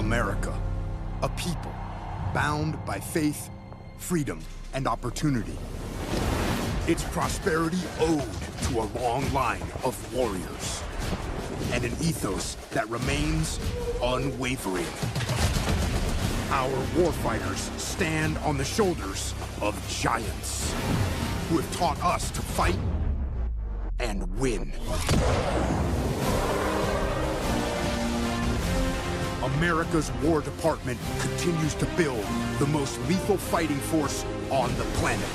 America, a people bound by faith, freedom, and opportunity. Its prosperity owed to a long line of warriors and an ethos that remains unwavering. Our warfighters stand on the shoulders of giants who have taught us to fight and win. America's War Department continues to build the most lethal fighting force on the planet.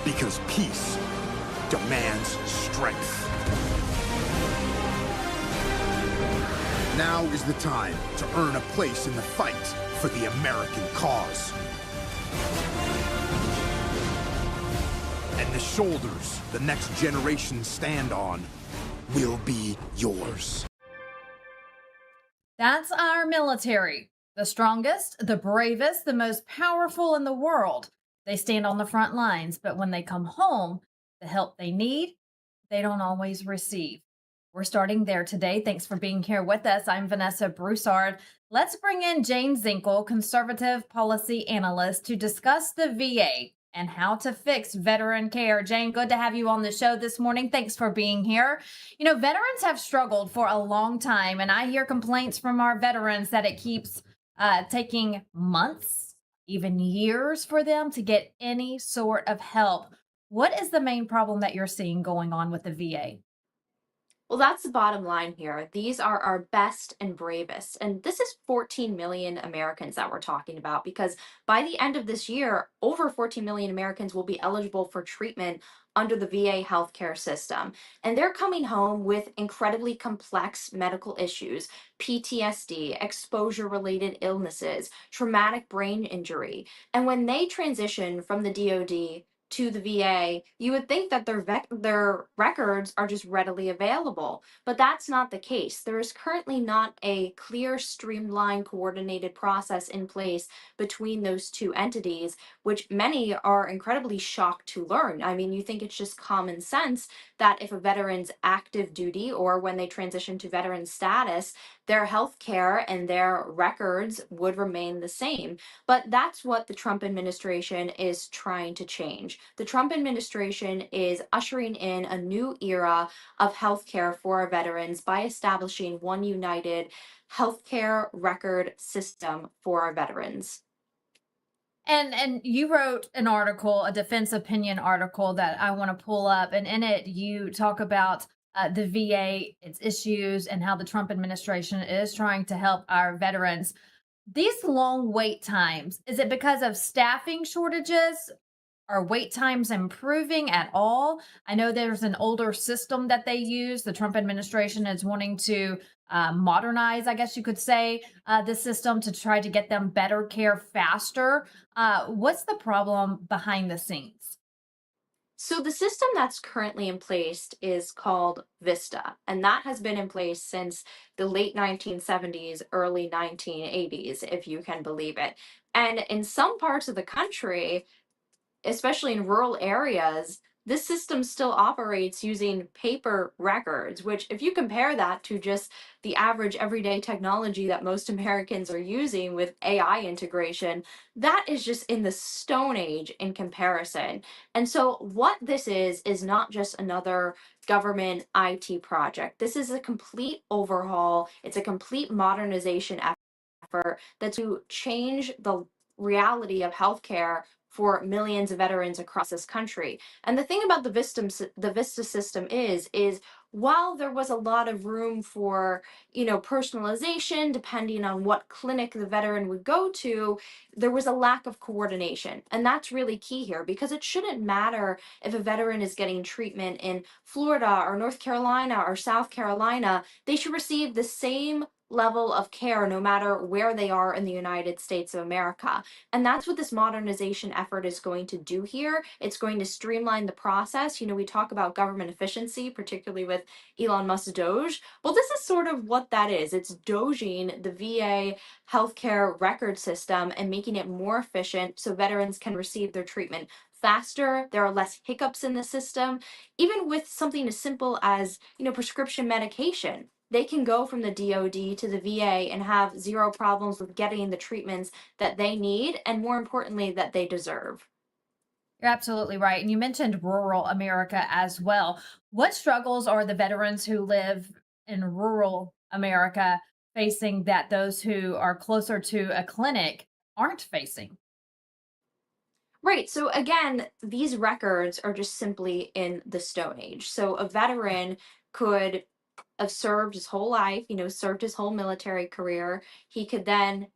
Because peace demands strength. Now is the time to earn a place in the fight for the American cause. And the shoulders the next generation stand on will be yours. That's our military. The strongest, the bravest, the most powerful in the world. They stand on the front lines, but when they come home, the help they need, they don't always receive. We're starting there today. Thanks for being here with us. I'm Vanessa Broussard. Let's bring in Jane Zinkel, conservative policy analyst, to discuss the VA and how to fix veteran care. Jane, good to have you on the show this morning. Thanks for being here. You know, veterans have struggled for a long time, and I hear complaints from our veterans that it keeps taking months, even years for them to get any sort of help. What is the main problem that you're seeing going on with the VA? Well, that's the bottom line here. These are our best and bravest. And this is 14 million Americans that we're talking about, because by the end of this year, over 14 million Americans will be eligible for treatment under the VA healthcare system. And they're coming home with incredibly complex medical issues, PTSD, exposure-related illnesses, traumatic brain injury. And when they transition from the DoD to the VA, you would think that their records are just readily available, but that's not the case. There is currently not a clear, streamlined, coordinated process in place between those two entities, which many are incredibly shocked to learn. I mean, you think it's just common sense that if a veteran's active duty or when they transition to veteran status, their health care and their records would remain the same. But that's what the Trump administration is trying to change. The Trump administration is ushering in a new era of healthcare for our veterans by establishing one united healthcare record system for our veterans. And you wrote an article, a defense opinion article that I want to pull up, and in it you talk about the VA, its issues, and how the Trump administration is trying to help our veterans. These long wait times, is it because of staffing shortages? Are wait times improving at all? I know there's an older system that they use. The Trump administration is wanting to modernize, I guess you could say, the system to try to get them better care faster. What's the problem behind the scenes? So the system that's currently in place is called VISTA, and that has been in place since the late 1970s, early 1980s, if you can believe it. And in some parts of the country, especially in rural areas, this system still operates using paper records, which, if you compare that to just the average everyday technology that most Americans are using with AI integration, that is just in the Stone Age in comparison. And so, what this is not just another government IT project. This is a complete overhaul, it's a complete modernization effort that's to change the reality of healthcare for millions of veterans across this country. And the thing about the Vista system is while there was a lot of room for, personalization depending on what clinic the veteran would go to, there was a lack of coordination. And that's really key here, because it shouldn't matter if a veteran is getting treatment in Florida or North Carolina or South Carolina. They should receive the same level of care no matter where they are in the United States of America. And that's what this modernization effort is going to do here. It's going to streamline the process. We talk about government efficiency, particularly with Elon Musk's Doge. Well, this is sort of what that is. It's doging the VA healthcare record system and making it more efficient so veterans can receive their treatment faster. There are less hiccups in the system, even with something as simple as, prescription medication. they can go from the DoD to the VA and have zero problems with getting the treatments that they need and, more importantly, that they deserve. You're absolutely right. And you mentioned rural America as well. What struggles are the veterans who live in rural America facing that those who are closer to a clinic aren't facing? Right. So again, these records are just simply in the Stone Age. So a veteran could have served his whole life, served his whole military career. He could then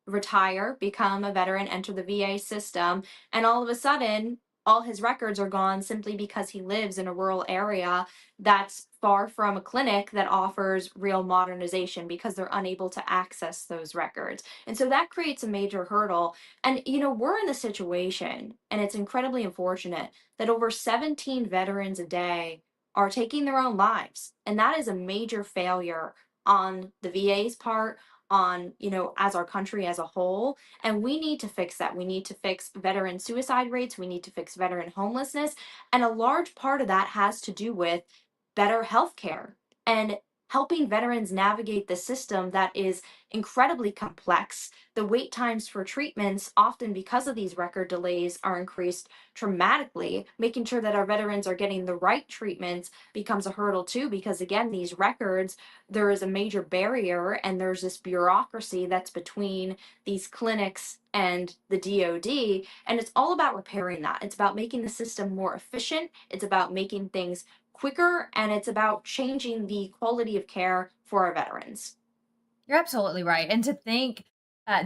retire, become a veteran, enter the VA system, and all of a sudden, all his records are gone simply because he lives in a rural area that's far from a clinic that offers real modernization because they're unable to access those records. And so that creates a major hurdle. And, we're in a situation, and it's incredibly unfortunate, that over 17 veterans a day are taking their own lives. And that is a major failure on the VA's part, on, as our country as a whole. And we need to fix that. We need to fix veteran suicide rates. We need to fix veteran homelessness. And a large part of that has to do with better health care and helping veterans navigate the system that is incredibly complex. The wait times for treatments, often because of these record delays, are increased dramatically. Making sure that our veterans are getting the right treatments becomes a hurdle too, because again, these records, there is a major barrier and there's this bureaucracy that's between these clinics and the DoD. And it's all about repairing that. It's about making the system more efficient. It's about making things quicker, and it's about changing the quality of care for our veterans. You're absolutely right. And to think,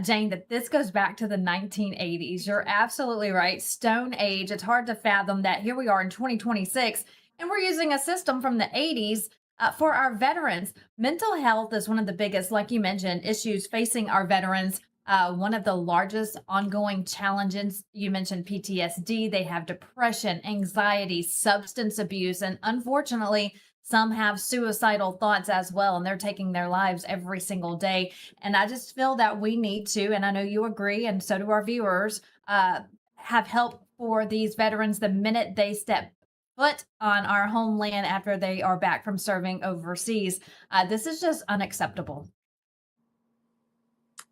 Jane, that this goes back to the 1980s. You're absolutely right. Stone Age. It's hard to fathom that here we are in 2026 and we're using a system from the 80s for our veterans. Mental health is one of the biggest, like you mentioned, issues facing our veterans. One of the largest ongoing challenges, you mentioned PTSD, they have depression, anxiety, substance abuse, and unfortunately, some have suicidal thoughts as well, and they're taking their lives every single day. And I just feel that we need to, and I know you agree, and so do our viewers, have help for these veterans the minute they step foot on our homeland after they are back from serving overseas. This is just unacceptable.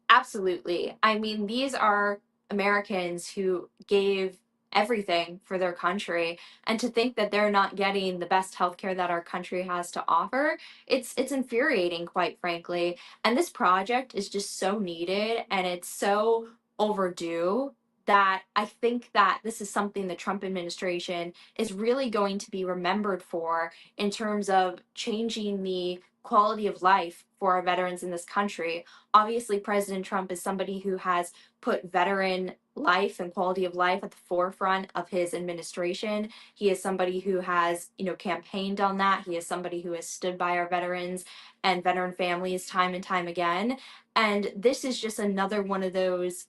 Absolutely. I mean, these are Americans who gave everything for their country, and to think that they're not getting the best healthcare that our country has to offer, it's infuriating, quite frankly. And this project is just so needed and it's so overdue that I think that this is something the Trump administration is really going to be remembered for in terms of changing the quality of life for our veterans in this country. Obviously, President Trump is somebody who has put veteran life and quality of life at the forefront of his administration. He is somebody who has, campaigned on that. He is somebody who has stood by our veterans and veteran families time and time again. And this is just another one of those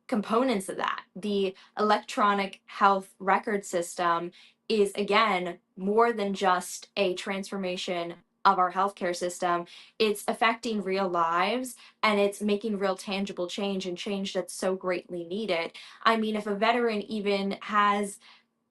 components of that. The electronic health record system is, again, more than just a transformation of our healthcare system. It's affecting real lives and it's making real tangible change, and change that's so greatly needed. I mean, if a veteran even has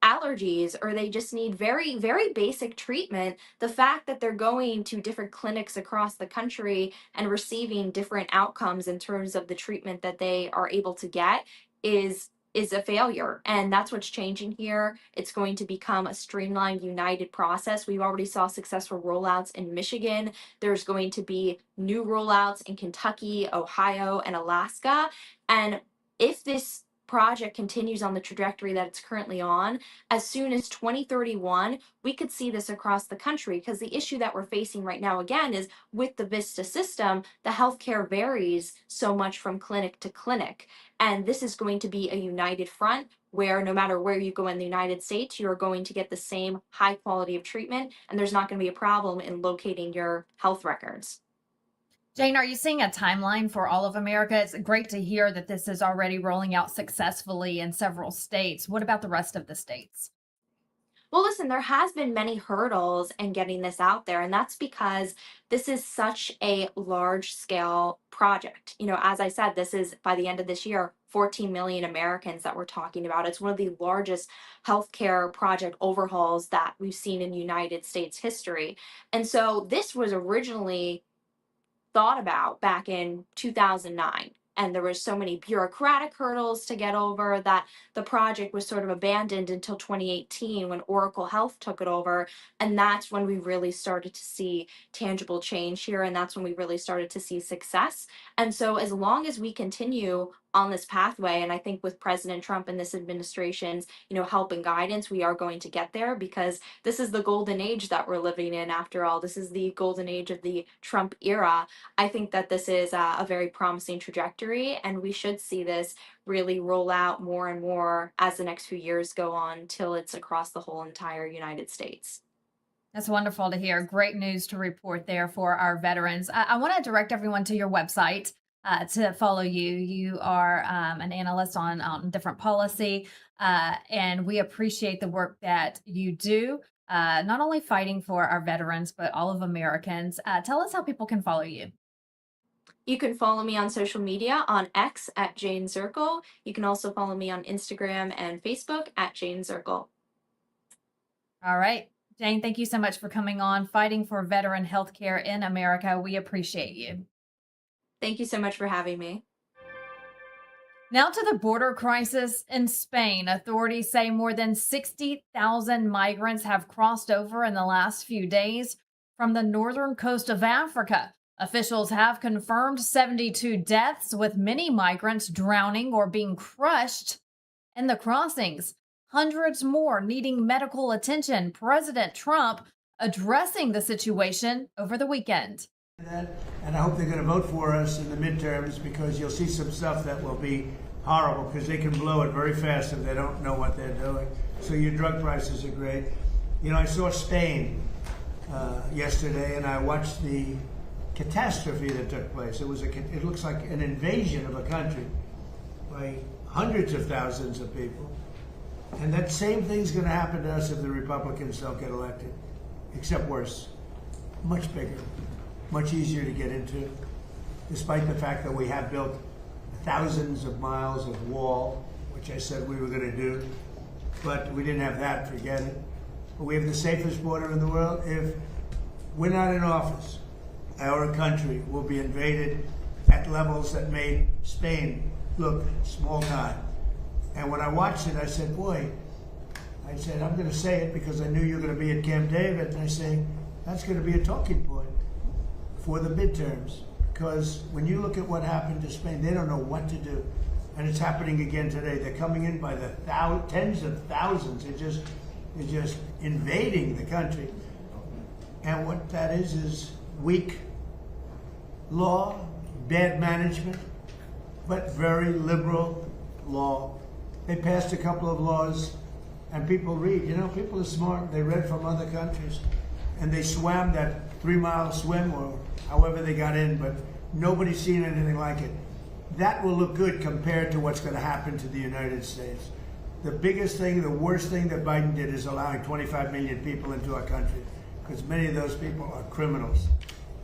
allergies or they just need very, very basic treatment, the fact that they're going to different clinics across the country and receiving different outcomes in terms of the treatment that they are able to get is a failure. And that's what's changing here. It's going to become a streamlined, united process. We've already saw successful rollouts in Michigan. There's going to be new rollouts in Kentucky, Ohio, and Alaska. And if this project continues on the trajectory that it's currently on, as soon as 2031, we could see this across the country, because the issue that we're facing right now, again, is with the VISTA system, the healthcare varies so much from clinic to clinic. And this is going to be a united front where no matter where you go in the United States, you're going to get the same high quality of treatment, and there's not going to be a problem in locating your health records. Jane, are you seeing a timeline for all of America? It's great to hear that this is already rolling out successfully in several states. What about the rest of the states? Well, listen, there has been many hurdles in getting this out there, and that's because this is such a large scale project. You know, as I said, this is by the end of this year, 14 million Americans that we're talking about. It's one of the largest healthcare project overhauls that we've seen in United States history. And so this was originally thought about back in 2009, and there were so many bureaucratic hurdles to get over that the project was sort of abandoned until 2018 when Oracle Health took it over. And that's when we really started to see tangible change here, and that's when we really started to see success. And so as long as we continue on this pathway, and I think with President Trump and this administration's, help and guidance, we are going to get there, because this is the golden age that we're living in. After all, this is the golden age of the Trump era. I think that this is a very promising trajectory, and we should see this really roll out more and more as the next few years go on till it's across the whole entire United States. That's wonderful to hear. Great news to report there for our veterans. I want to direct everyone to your website to follow you. You are an analyst on different policy, and we appreciate the work that you do, not only fighting for our veterans, but all of Americans. Tell us how people can follow you. You can follow me on social media on X at Jane Zirkle. You can also follow me on Instagram and Facebook at Jane Zirkle. All right. Jane, thank you so much for coming on, fighting for veteran healthcare in America. We appreciate you. Thank you so much for having me. Now to the border crisis in Spain. Authorities say more than 60,000 migrants have crossed over in the last few days from the northern coast of Africa. Officials have confirmed 72 deaths, with many migrants drowning or being crushed in the crossings. Hundreds more needing medical attention. President Trump addressing the situation over the weekend. And I hope they're going to vote for us in the midterms, because you'll see some stuff that will be horrible, because they can blow it very fast if they don't know what they're doing. So your drug prices are great. You know, I saw Spain yesterday, and I watched the catastrophe that took place. It looks like an invasion of a country by hundreds of thousands of people. And that same thing's going to happen to us if the Republicans don't get elected, except worse, much bigger, much easier to get into, despite the fact that we have built thousands of miles of wall, which I said we were going to do, but we didn't have that, forget it. But we have the safest border in the world. If we're not in office, our country will be invaded at levels that made Spain look small time. And when I watched it, I said, boy, I'm going to say it because I knew you were going to be at Camp David, and I say, that's going to be a talking point for the midterms. Because when you look at what happened to Spain, they don't know what to do. And it's happening again today. They're coming in by the tens of thousands. They're just invading the country. And what that is weak law, bad management, but very liberal law. They passed a couple of laws, and people read. People are smart. They read from other countries, and they swam that 3-mile swim, or however they got in, but nobody's seen anything like it. That will look good compared to what's going to happen to the United States. The biggest thing, the worst thing that Biden did is allowing 25 million people into our country, because many of those people are criminals.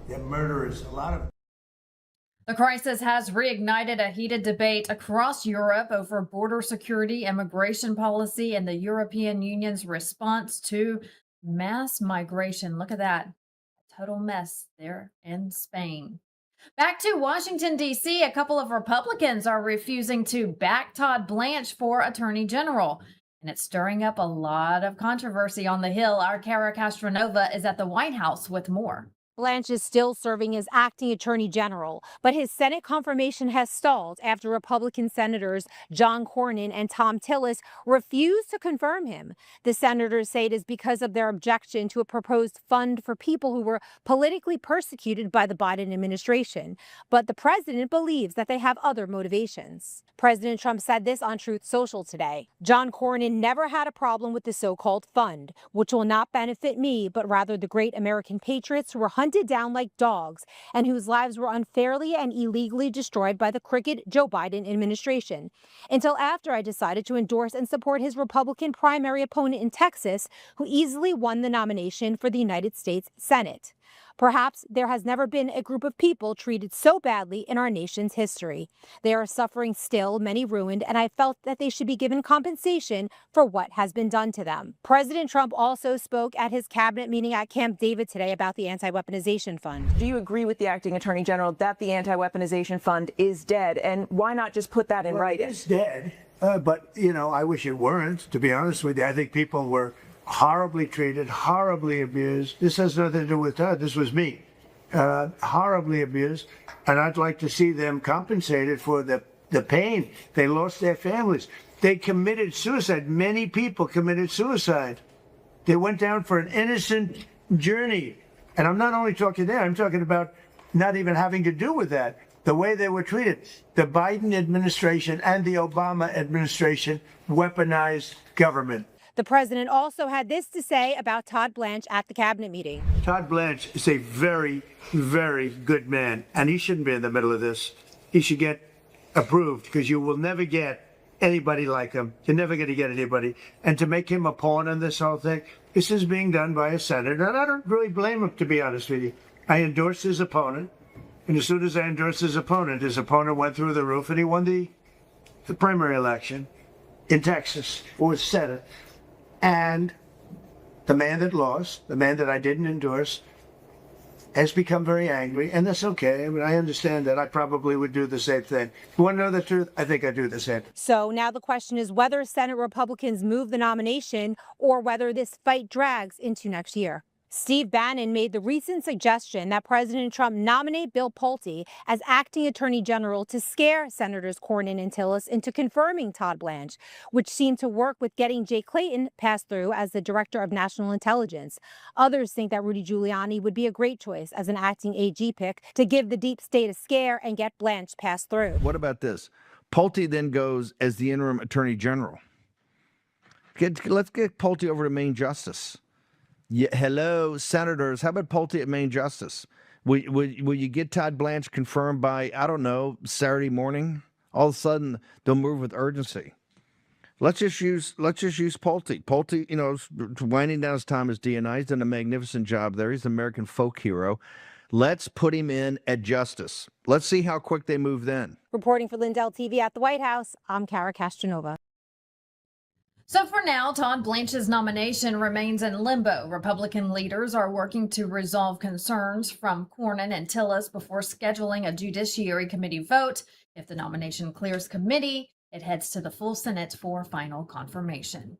They're murderers, a lot of them. The crisis has reignited a heated debate across Europe over border security, immigration policy, and the European Union's response to mass migration. Look at that. A total mess there in Spain. Back to Washington, D.C., a couple of Republicans are refusing to back Todd Blanche for Attorney General, and it's stirring up a lot of controversy on the Hill. Our Cara Castronova is at the White House with more. Blanche is still serving as acting attorney general, but his Senate confirmation has stalled after Republican senators John Cornyn and Tom Tillis refused to confirm him. The senators say it is because of their objection to a proposed fund for people who were politically persecuted by the Biden administration. But the president believes that they have other motivations. President Trump said this on Truth Social today. John Cornyn never had a problem with the so-called fund, which will not benefit me, but rather the great American patriots who were hunted down like dogs and whose lives were unfairly and illegally destroyed by the crooked Joe Biden administration. Until after I decided to endorse and support his Republican primary opponent in Texas, who easily won the nomination for the United States Senate. Perhaps there has never been a group of people treated so badly in our nation's history. They are suffering still, many ruined, and I felt that they should be given compensation for what has been done to them. President Trump also spoke at his cabinet meeting at Camp David today about the anti-weaponization fund. Do you agree with the acting attorney general that the anti-weaponization fund is dead? And why not just put that in writing? It's dead, but, you know, I wish it weren't, to be honest with you. I think people were horribly treated, horribly abused. This has nothing to do with Todd. This was me. Horribly abused. And I'd like to see them compensated for the pain. They lost their families. They committed suicide. Many people committed suicide. They went down for an innocent journey. And I'm not only talking there, I'm talking about not even having to do with that. The way they were treated. The Biden administration and the Obama administration weaponized government. The president also had this to say about Todd Blanche at the cabinet meeting. Todd Blanche is a very, very good man, and he shouldn't be in the middle of this. He should get approved, because you will never get anybody like him. You're never going to get anybody. And to make him a pawn in this whole thing, this is being done by a senator, and I don't really blame him, to be honest with you. I endorsed his opponent, and as soon as I endorsed his opponent went through the roof, and he won the primary election in Texas for Senate. And the man that lost, the man that I didn't endorse, has become very angry, and that's okay. I mean, I understand that. I probably would do the same thing. You want to know the truth? I think I'd do the same. So now the question is whether Senate Republicans move the nomination or whether this fight drags into next year. Steve Bannon made the recent suggestion that President Trump nominate Bill Pulte as acting attorney general to scare Senators Cornyn and Tillis into confirming Todd Blanche, which seemed to work with getting Jay Clayton passed through as the director of national intelligence. Others think that Rudy Giuliani would be a great choice as an acting AG pick to give the deep state a scare and get Blanche passed through. What about this? Pulte then goes as the interim attorney general. Let's get Pulte over to Main Justice. Yeah, hello, senators. How about Pulte at Main Justice? Will you get Todd Blanche confirmed by, I don't know, Saturday morning? All of a sudden, they'll move with urgency. Let's just use Pulte. Pulte, you know, is winding down his time as DNI. He's done a magnificent job there. He's an American folk hero. Let's put him in at Justice. Let's see how quick they move then. Reporting for LINDELLTV at the White House, I'm Kara Castronova. So for now, Todd Blanche's nomination remains in limbo. Republican leaders are working to resolve concerns from Cornyn and Tillis before scheduling a Judiciary Committee vote. If the nomination clears committee, it heads to the full Senate for final confirmation.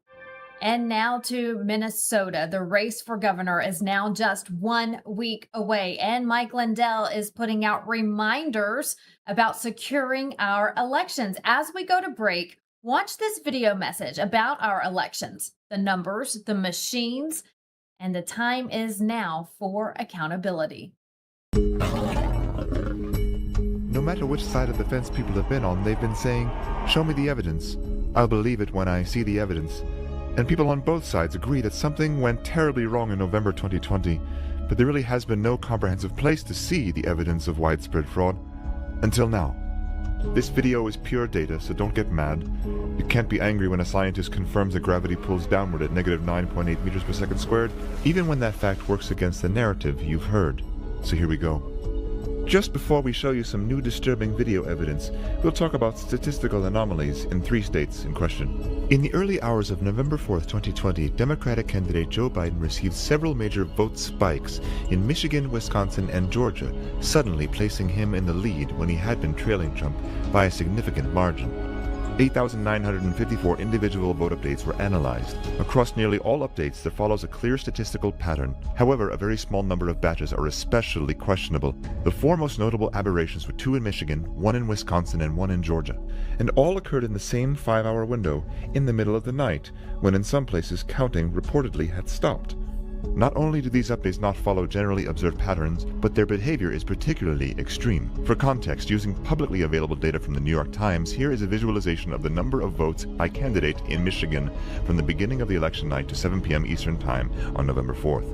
And now to Minnesota. The race for governor is now just 1 week away, and Mike Lindell is putting out reminders about securing our elections. As we go to break, watch this video message about our elections, the numbers, the machines, and the time is now for accountability. No matter which side of the fence people have been on, they've been saying, "Show me the evidence. I'll believe it when I see the evidence." And people on both sides agree that something went terribly wrong in November 2020, but there really has been no comprehensive place to see the evidence of widespread fraud until now. This video is pure data, so don't get mad. You can't be angry when a scientist confirms that gravity pulls downward at -9.8 meters per second squared, even when that fact works against the narrative you've heard. So here we go. Just before we show you some new disturbing video evidence, we'll talk about statistical anomalies in 3 states in question. In the early hours of November 4th, 2020, Democratic candidate Joe Biden received several major vote spikes in Michigan, Wisconsin, and Georgia, suddenly placing him in the lead when he had been trailing Trump by a significant margin. 8,954 individual vote updates were analyzed. Across nearly all updates, there follows a clear statistical pattern. However, a very small number of batches are especially questionable. The 4 most notable aberrations were 2 in Michigan, 1 in Wisconsin, and 1 in Georgia. And all occurred in the same 5-hour window, in the middle of the night, when in some places counting reportedly had stopped. Not only do these updates not follow generally observed patterns, but their behavior is particularly extreme. For context, using publicly available data from the New York Times, here is a visualization of the number of votes by candidate in Michigan from the beginning of the election night to 7 p.m. Eastern Time on November 4th.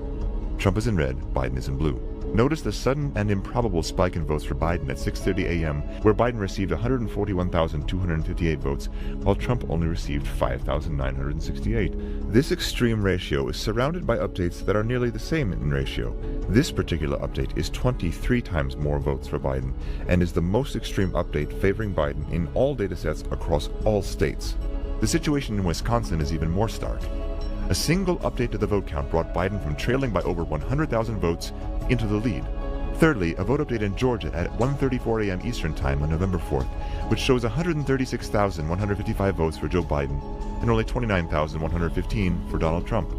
Trump is in red, Biden is in blue. Notice the sudden and improbable spike in votes for Biden at 6:30 a.m., where Biden received 141,258 votes, while Trump only received 5,968. This extreme ratio is surrounded by updates that are nearly the same in ratio. This particular update is 23 times more votes for Biden, and is the most extreme update favoring Biden in all datasets across all states. The situation in Wisconsin is even more stark. A single update to the vote count brought Biden from trailing by over 100,000 votes into the lead. Thirdly, a vote update in Georgia at 1:34 a.m. Eastern Time on November 4th, which shows 136,155 votes for Joe Biden and only 29,115 for Donald Trump.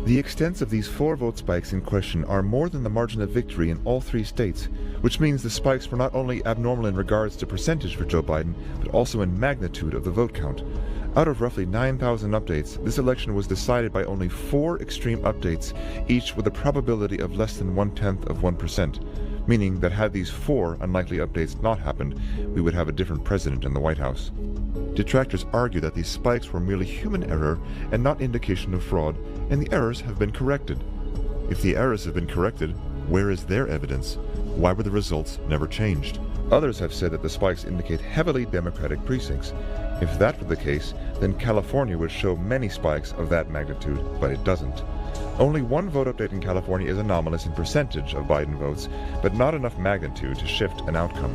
The extents of these 4 vote spikes in question are more than the margin of victory in all 3 states, which means the spikes were not only abnormal in regards to percentage for Joe Biden, but also in magnitude of the vote count. Out of roughly 9,000 updates, this election was decided by only 4 extreme updates, each with a probability of less than 0.1%, meaning that had these 4 unlikely updates not happened, we would have a different president in the White House. Detractors argue that these spikes were merely human error and not indication of fraud, and the errors have been corrected. If the errors have been corrected, where is their evidence? Why were the results never changed? Others have said that the spikes indicate heavily Democratic precincts. If that were the case, then California would show many spikes of that magnitude, but it doesn't. Only 1 vote update in California is anomalous in percentage of Biden votes, but not enough magnitude to shift an outcome.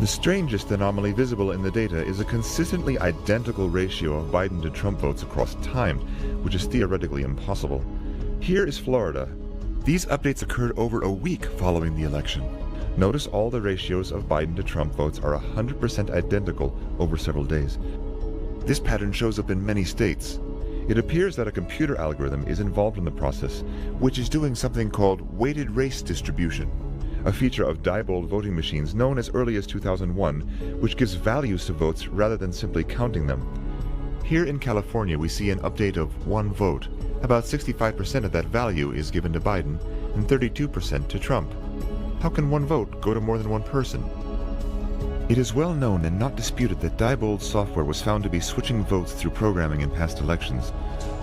The strangest anomaly visible in the data is a consistently identical ratio of Biden to Trump votes across time, which is theoretically impossible. Here is Florida. These updates occurred over a week following the election. Notice all the ratios of Biden to Trump votes are 100% identical over several days. This pattern shows up in many states. It appears that a computer algorithm is involved in the process, which is doing something called weighted race distribution, a feature of Diebold voting machines known as early as 2001, which gives values to votes rather than simply counting them. Here in California, we see an update of 1 vote. About 65% of that value is given to Biden and 32% to Trump. How can 1 vote go to more than 1 person? It is well known and not disputed that Diebold software was found to be switching votes through programming in past elections.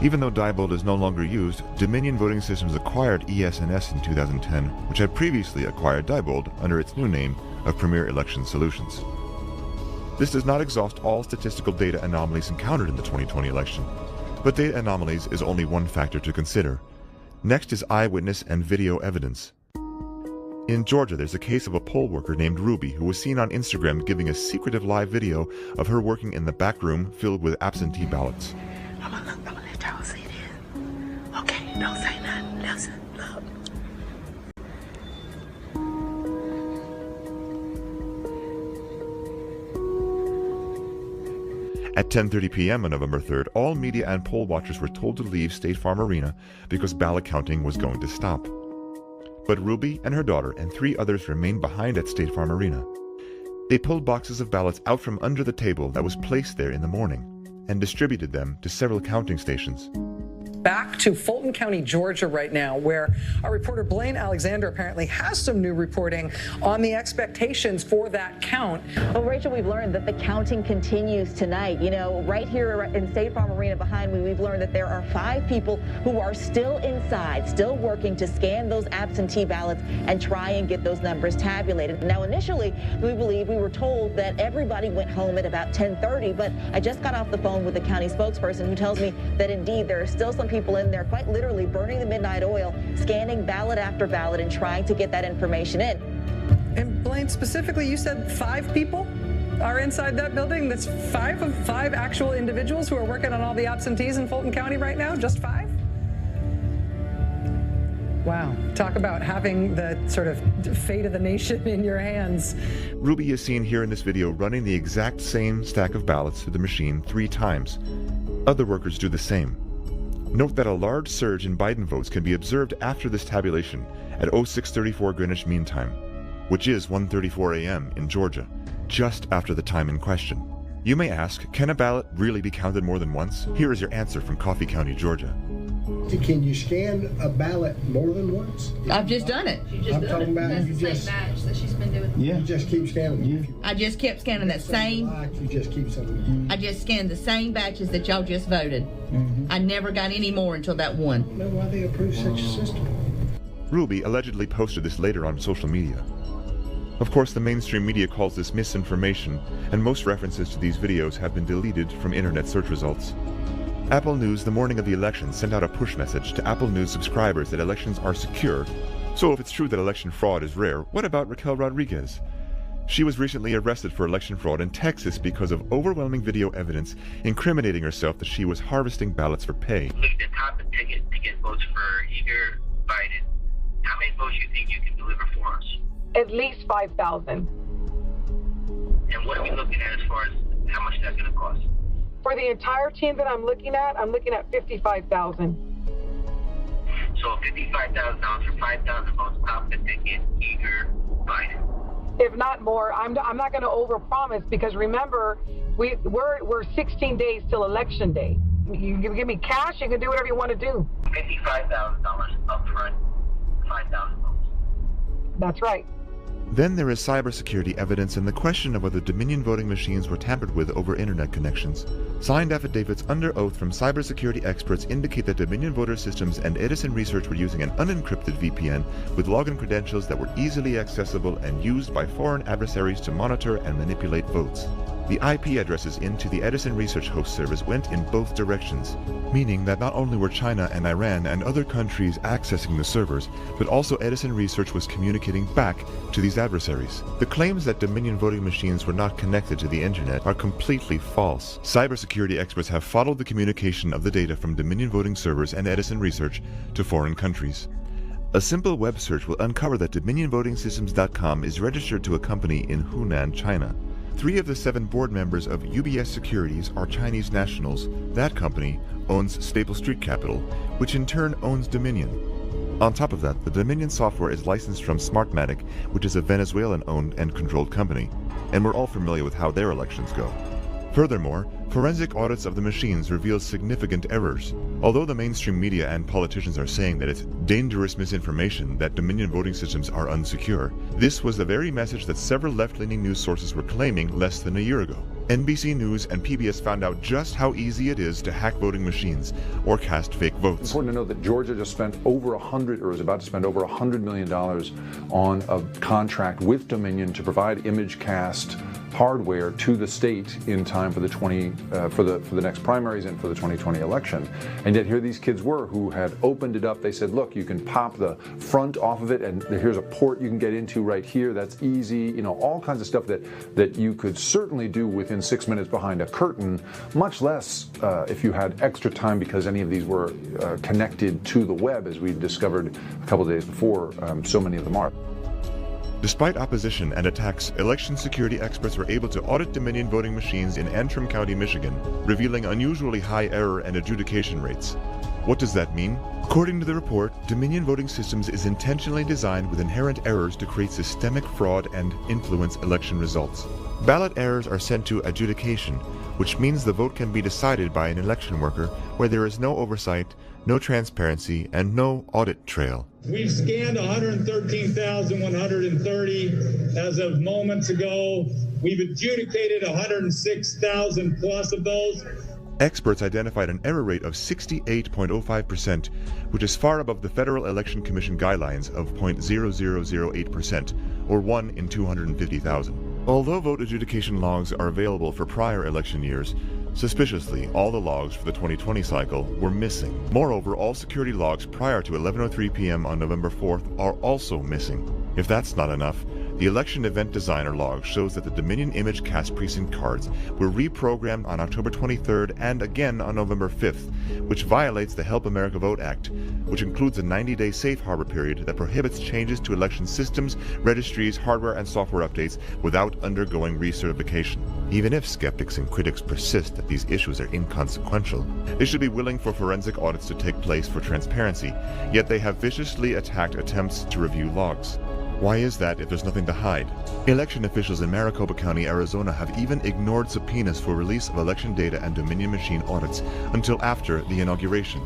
Even though Diebold is no longer used, Dominion Voting Systems acquired ES&S in 2010, which had previously acquired Diebold under its new name of Premier Election Solutions. This does not exhaust all statistical data anomalies encountered in the 2020 election, but data anomalies is only one factor to consider. Next is eyewitness and video evidence. In Georgia, there's a case of a poll worker named Ruby who was seen on Instagram giving a secretive live video of her working in the back room filled with absentee ballots. I'm gonna let y'all see this. Okay, don't say nothing. Listen, look. At 10:30 p.m. on November 3rd, all media and poll watchers were told to leave State Farm Arena because ballot counting was going to stop. But Ruby and her daughter and 3 others remained behind at State Farm Arena. They pulled boxes of ballots out from under the table that was placed there in the morning and distributed them to several counting stations. Back to Fulton County, Georgia right now, where our reporter Blaine Alexander apparently has some new reporting on the expectations for that count. Well, Rachel, we've learned that the counting continues tonight. You know, right here in State Farm Arena behind me, we've learned that there are 5 people who are still inside, still working to scan those absentee ballots and try and get those numbers tabulated. Now, initially, we were told that everybody went home at about 10:30, but I just got off the phone with the county spokesperson who tells me that indeed there are still some people in there quite literally burning the midnight oil, scanning ballot after ballot and trying to get that information in. And Blaine, specifically, you said 5 people are inside that building? That's 5 of 5 actual individuals who are working on all the absentees in Fulton County right now? Just 5? Wow. Talk about having the sort of fate of the nation in your hands. Ruby is seen here in this video running the exact same stack of ballots through the machine 3 times. Other workers do the same. Note that a large surge in Biden votes can be observed after this tabulation at 06:34 Greenwich Mean Time, which is 1:34 a.m. in Georgia, just after the time in question. You may ask, can a ballot really be counted more than once? Here is your answer from Coffee County, Georgia. Can you scan a ballot more than once? I've just done it. I'm talking about That's you the just same batch that she's been doing. You just keep scanning. Yeah. I just kept scanning that same. You just keep something. I just scanned the same batches that y'all just voted. I never got any more until that one. I don't know why they approved such a system. Ruby allegedly posted this later on social media. Of course, the mainstream media calls this misinformation, and most references to these videos have been deleted from internet search results. Apple News, the morning of the election, sent out a push message to Apple News subscribers that elections are secure. So if it's true that election fraud is rare, what about Raquel Rodriguez? She was recently arrested for election fraud in Texas because of overwhelming video evidence incriminating herself that she was harvesting ballots for pay. Look at the top of ticket to get votes for either Biden. How many votes do you think you can deliver for us? At least 5,000. And what are we looking at as far as how much that's going to cost? For the entire team that I'm looking at 55,000. So $55,000 for 5,000 votes, top of ticket, eager Biden. If not more. I'm not going to overpromise, because remember, we're 16 days till election day. You give me cash, you can do whatever you want to do. $55,000 up front, 5,000 votes. That's right. Then there is cybersecurity evidence and the question of whether Dominion voting machines were tampered with over internet connections. Signed affidavits under oath from cybersecurity experts indicate that Dominion voter systems and Edison Research were using an unencrypted VPN with login credentials that were easily accessible and used by foreign adversaries to monitor and manipulate votes. The IP addresses into the Edison Research host servers went in both directions, meaning that not only were China and Iran and other countries accessing the servers, but also Edison Research was communicating back to these adversaries. The claims that Dominion voting machines were not connected to the internet are completely false. Cybersecurity experts have followed the communication of the data from Dominion voting servers and Edison Research to foreign countries. A simple web search will uncover that DominionVotingSystems.com is registered to a company in Hunan, China. 3 of the 7 board members of UBS Securities are Chinese nationals. That company owns Staple Street Capital, which in turn owns Dominion. On top of that, the Dominion software is licensed from Smartmatic, which is a Venezuelan-owned and controlled company, and we're all familiar with how their elections go. Furthermore, forensic audits of the machines reveal significant errors. Although the mainstream media and politicians are saying that it's dangerous misinformation that Dominion voting systems are unsecure, this was the very message that several left-leaning news sources were claiming less than a year ago. NBC News and PBS found out just how easy it is to hack voting machines or cast fake votes. It's important to note that Georgia just spent over is about to spend over $100 million on a contract with Dominion to provide image cast hardware to the state in time for the for the next primaries and for the 2020 election. And yet here these kids were who had opened it up. They said, look, you can pop the front off of it, and here's a port you can get into right here. That's easy. You know, all kinds of stuff that you could certainly do within 6 minutes behind a curtain, much less if you had extra time, because any of these were connected to the web, as we discovered a couple of days before. So many of them are. Despite opposition and attacks, election security experts were able to audit Dominion voting machines in Antrim County, Michigan, revealing unusually high error and adjudication rates. What does that mean? According to the report, Dominion Voting Systems is intentionally designed with inherent errors to create systemic fraud and influence election results. Ballot errors are sent to adjudication, which means the vote can be decided by an election worker where there is no oversight, no transparency, and no audit trail. We've scanned 113,130 as of moments ago. We've adjudicated 106,000 plus of those. Experts identified an error rate of 68.05%, which is far above the Federal Election Commission guidelines of 0.0008%, or 1 in 250,000. Although vote adjudication logs are available for prior election years, suspiciously, all the logs for the 2020 cycle were missing. Moreover, all security logs prior to 11:03 p.m. on November 4th are also missing. If that's not enough, the election event designer log shows that the Dominion image cast precinct cards were reprogrammed on October 23rd and again on November 5th, which violates the Help America Vote Act, which includes a 90-day safe harbor period that prohibits changes to election systems, registries, hardware, and software updates without undergoing recertification. Even if skeptics and critics persist that these issues are inconsequential, they should be willing for forensic audits to take place for transparency, yet they have viciously attacked attempts to review logs. Why is that if there's nothing to hide? Election officials in Maricopa County, Arizona have even ignored subpoenas for release of election data and Dominion machine audits until after the inauguration.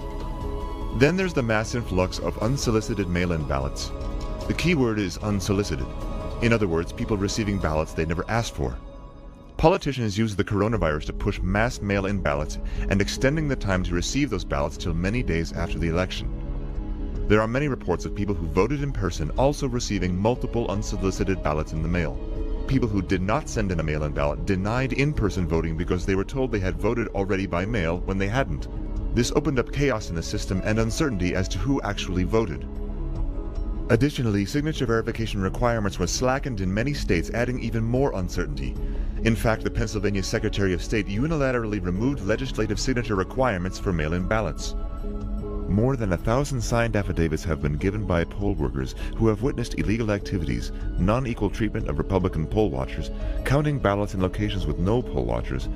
Then there's the mass influx of unsolicited mail-in ballots. The key word is unsolicited. In other words, people receiving ballots they never asked for. Politicians use the coronavirus to push mass mail-in ballots and extending the time to receive those ballots till many days after the election. There are many reports of people who voted in person also receiving multiple unsolicited ballots in the mail. People who did not send in a mail-in ballot denied in-person voting because they were told they had voted already by mail when they hadn't. This opened up chaos in the system and uncertainty as to who actually voted. Additionally, signature verification requirements were slackened in many states, adding even more uncertainty. In fact, the Pennsylvania Secretary of State unilaterally removed legislative signature requirements for mail-in ballots. More than 1,000 signed affidavits have been given by poll workers who have witnessed illegal activities, non-equal treatment of Republican poll watchers, counting ballots in locations with no poll watchers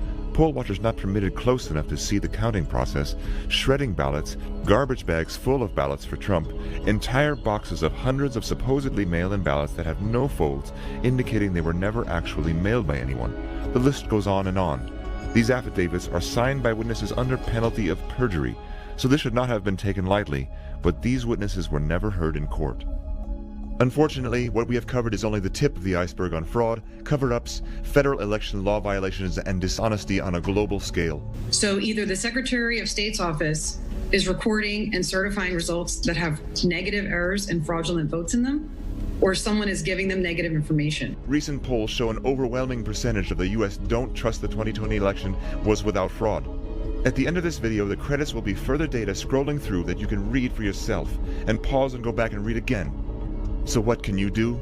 not permitted close enough to see the counting process, shredding ballots, garbage bags full of ballots for Trump, entire boxes of hundreds of supposedly mail-in ballots that have no folds, indicating they were never actually mailed by anyone. The list goes on and on. These affidavits are signed by witnesses under penalty of perjury, so this should not have been taken lightly, but these witnesses were never heard in court. Unfortunately, what we have covered is only the tip of the iceberg on fraud, cover-ups, federal election law violations, and dishonesty on a global scale. So either the Secretary of State's office is recording and certifying results that have negative errors and fraudulent votes in them, or someone is giving them negative information. Recent polls show an overwhelming percentage of the U.S. don't trust the 2020 election was without fraud. At the end of this video, the credits will be further data scrolling through that you can read for yourself, and pause and go back and read again. So what can you do?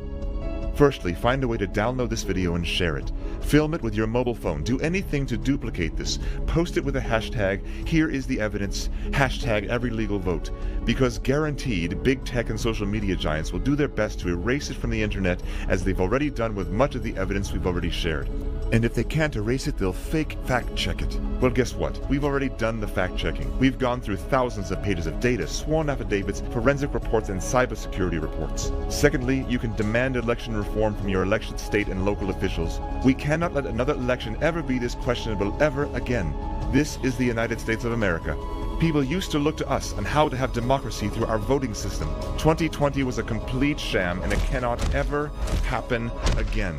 Firstly, find a way to download this video and share it. Film it with your mobile phone. Do anything to duplicate this. Post it with a hashtag, "Here is the evidence," hashtag every legal vote. Because guaranteed, big tech and social media giants will do their best to erase it from the internet, as they've already done with much of the evidence we've already shared. And if they can't erase it, they'll fake fact-check it. Well, guess what? We've already done the fact-checking. We've gone through thousands of pages of data, sworn affidavits, forensic reports, and cybersecurity reports. Secondly, you can demand election reform from your elected state and local officials. We cannot let another election ever be this questionable ever again. This is the United States of America. People used to look to us on how to have democracy through our voting system. 2020 was a complete sham, and it cannot ever happen again.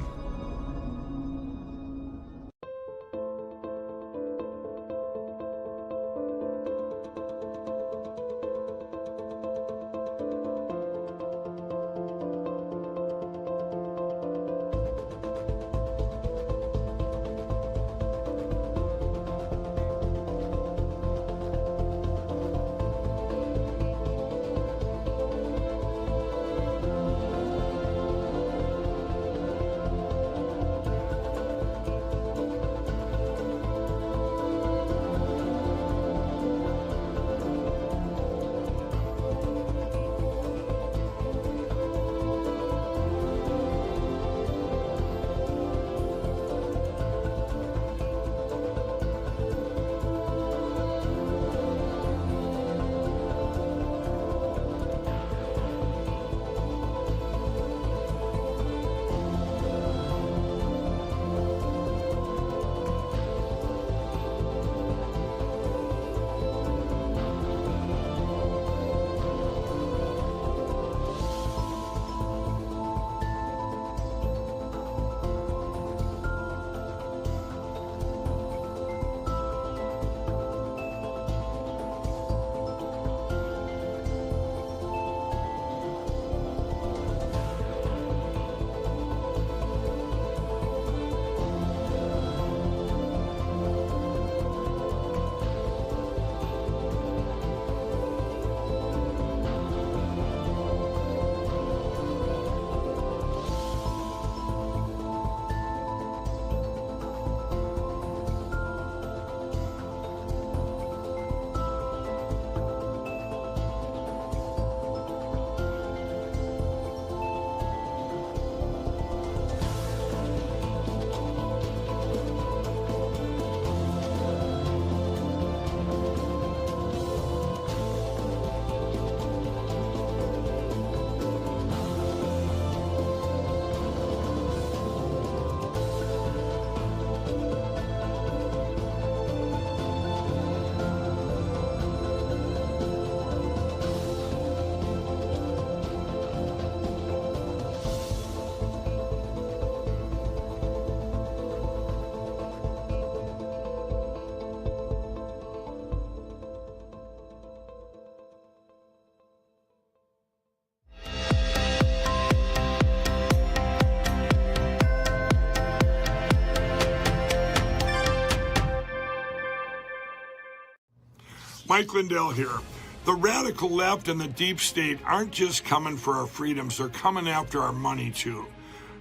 Mike Lindell here. The radical left and the deep state aren't just coming for our freedoms, they're coming after our money too.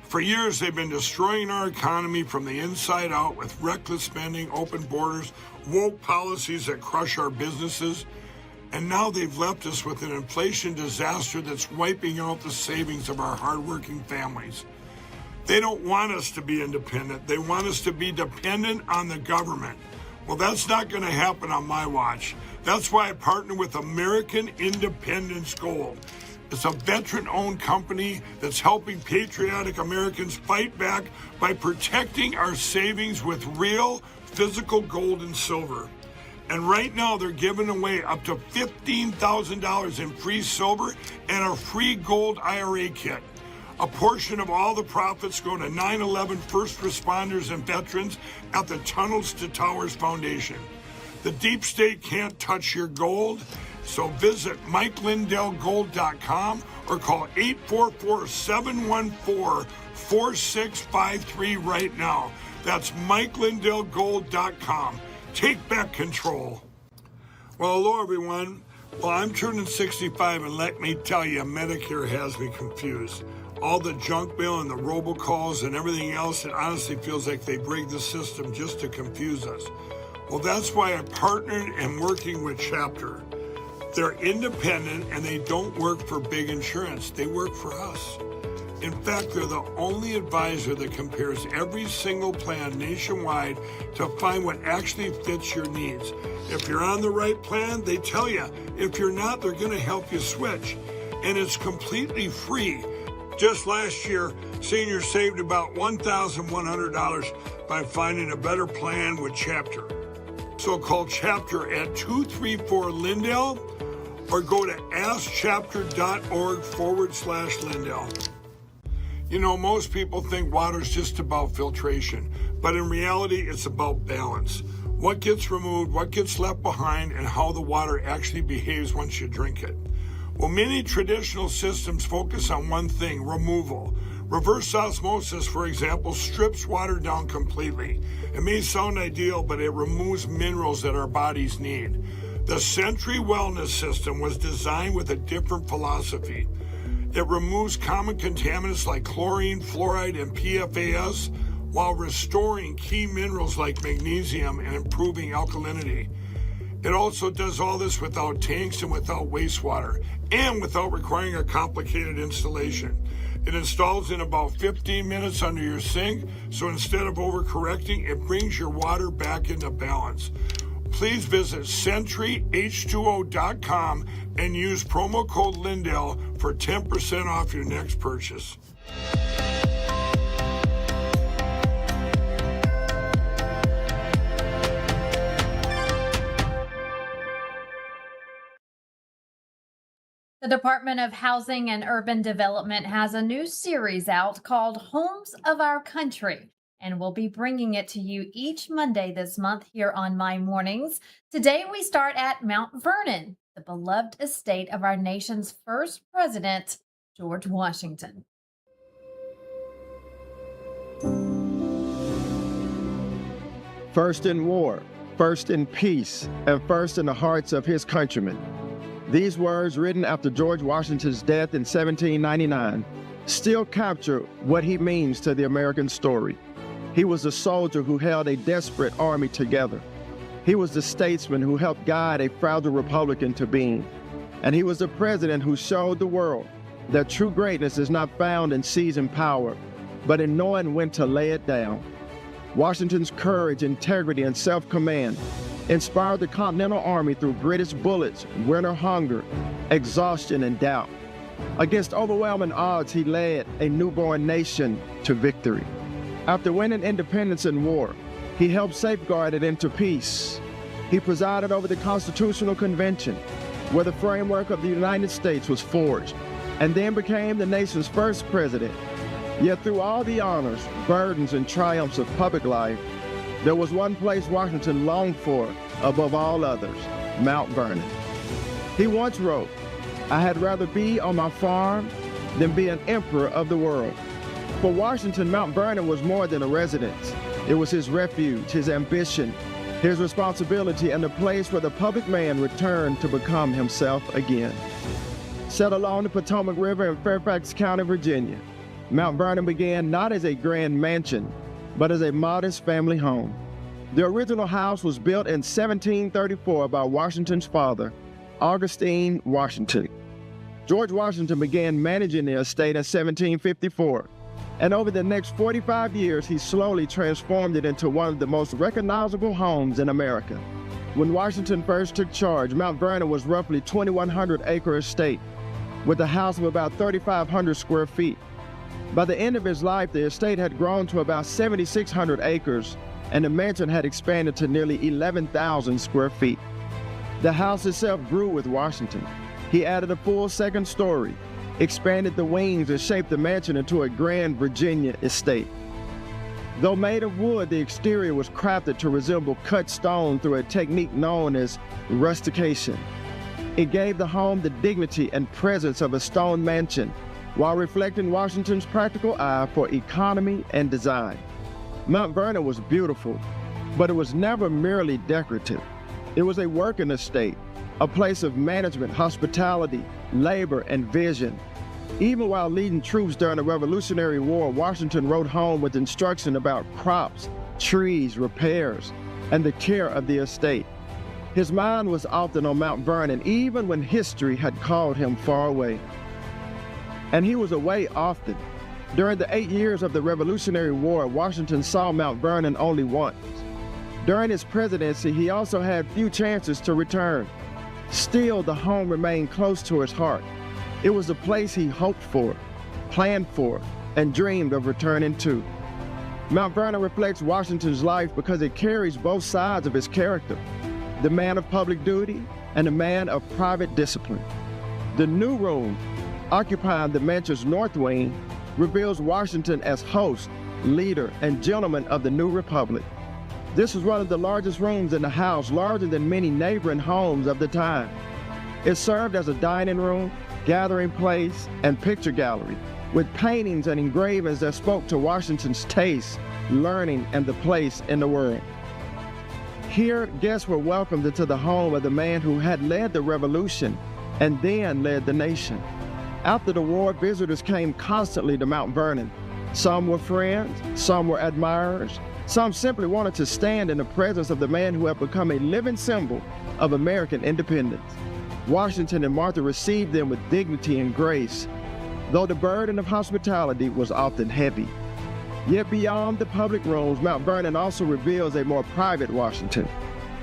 For years, they've been destroying our economy from the inside out with reckless spending, open borders, woke policies that crush our businesses. And now they've left us with an inflation disaster that's wiping out the savings of our hardworking families. They don't want us to be independent. They want us to be dependent on the government. Well, that's not going to happen on my watch. That's why I partner with American Independence Gold. It's a veteran-owned company that's helping patriotic Americans fight back by protecting our savings with real physical gold and silver. And right now, they're giving away up to $15,000 in free silver and a free gold IRA kit. A portion of all the profits go to 9/11 first responders and veterans at the Tunnels to Towers Foundation. The deep state can't touch your gold, so visit MikeLindellGold.com or call 844-714-4653 right now. That's MikeLindellGold.com. Take back control. Well, hello, everyone. Well, I'm turning 65, and let me tell you, Medicare has me confused. All the junk mail and the robocalls and everything else, it honestly feels like they rigged the system just to confuse us. Well, that's why I partnered and working with Chapter. They're independent and they don't work for big insurance. They work for us. In fact, they're the only advisor that compares every single plan nationwide to find what actually fits your needs. If you're on the right plan, they tell you. If you're not, they're going to help you switch. And it's completely free. Just last year, seniors saved about $1,100 by finding a better plan with Chapter. So call Chapter at 234-LINDELL or go to askchapter.org/Lindell. You know, most people think water's just about filtration, but in reality, it's about balance. What gets removed, what gets left behind, and how the water actually behaves once you drink it. Well, many traditional systems focus on one thing, removal. Reverse osmosis, for example, strips water down completely. It may sound ideal, but it removes minerals that our bodies need. The Century Wellness System was designed with a different philosophy. It removes common contaminants like chlorine, fluoride, and PFAS while restoring key minerals like magnesium and improving alkalinity. It also does all this without tanks and without wastewater, and without requiring a complicated installation. It installs in about 15 minutes under your sink, so instead of overcorrecting, it brings your water back into balance. Please visit CenturyH2O.com and use promo code Lindell for 10% off your next purchase. The Department of Housing and Urban Development has a new series out called Homes of Our Country, and we'll be bringing it to you each Monday this month here on My Mornings. Today we start at Mount Vernon, the beloved estate of our nation's first president, George Washington. First in war, first in peace, and first in the hearts of his countrymen. These words, written after George Washington's death in 1799, still capture what he means to the American story. He was a soldier who held a desperate army together. He was the statesman who helped guide a fragile republic into being. And he was the president who showed the world that true greatness is not found in seizing power, but in knowing when to lay it down. Washington's courage, integrity, and self-command inspired the Continental Army through British bullets, winter hunger, exhaustion, and doubt. Against overwhelming odds, he led a newborn nation to victory. After winning independence in war, he helped safeguard it into peace. He presided over the Constitutional Convention, where the framework of the United States was forged, and then became the nation's first president. Yet through all the honors, burdens, and triumphs of public life, there was one place Washington longed for above all others, Mount Vernon. He once wrote, "I had rather be on my farm than be an emperor of the world." For Washington, Mount Vernon was more than a residence. It was his refuge, his ambition, his responsibility, and the place where the public man returned to become himself again. Set along the Potomac River in Fairfax County, Virginia, Mount Vernon began not as a grand mansion, but as a modest family home. The original house was built in 1734 by Washington's father, Augustine Washington. George Washington began managing the estate in 1754, and over the next 45 years, he slowly transformed it into one of the most recognizable homes in America. When Washington first took charge, Mount Vernon was roughly 2,100-acre estate, with a house of about 3,500 square feet. By the end of his life, the estate had grown to about 7,600 acres, and the mansion had expanded to nearly 11,000 square feet. The house itself grew with Washington. He added a full second story, expanded the wings, and shaped the mansion into a grand Virginia estate. Though made of wood, the exterior was crafted to resemble cut stone through a technique known as rustication. It gave the home the dignity and presence of a stone mansion, while reflecting Washington's practical eye for economy and design. Mount Vernon was beautiful, but it was never merely decorative. It was a working estate, a place of management, hospitality, labor, and vision. Even while leading troops during the Revolutionary War, Washington wrote home with instruction about crops, trees, repairs, and the care of the estate. His mind was often on Mount Vernon, even when history had called him far away. And he was away often. During the 8 years of the Revolutionary War, Washington saw Mount Vernon only once. During his presidency, he also had few chances to return. Still, the home remained close to his heart. It was a place he hoped for, planned for, and dreamed of returning to. Mount Vernon reflects Washington's life because it carries both sides of his character, the man of public duty and the man of private discipline. The new room, occupying the mansion's north wing, reveals Washington as host, leader, and gentleman of the new republic. This was one of the largest rooms in the house, larger than many neighboring homes of the time. It served as a dining room, gathering place, and picture gallery, with paintings and engravings that spoke to Washington's taste, learning, and the place in the world. Here, guests were welcomed into the home of the man who had led the revolution and then led the nation. After the war, visitors came constantly to Mount Vernon. Some were friends, some were admirers, some simply wanted to stand in the presence of the man who had become a living symbol of American independence. Washington and Martha received them with dignity and grace, though the burden of hospitality was often heavy. Yet beyond the public rooms, Mount Vernon also reveals a more private Washington.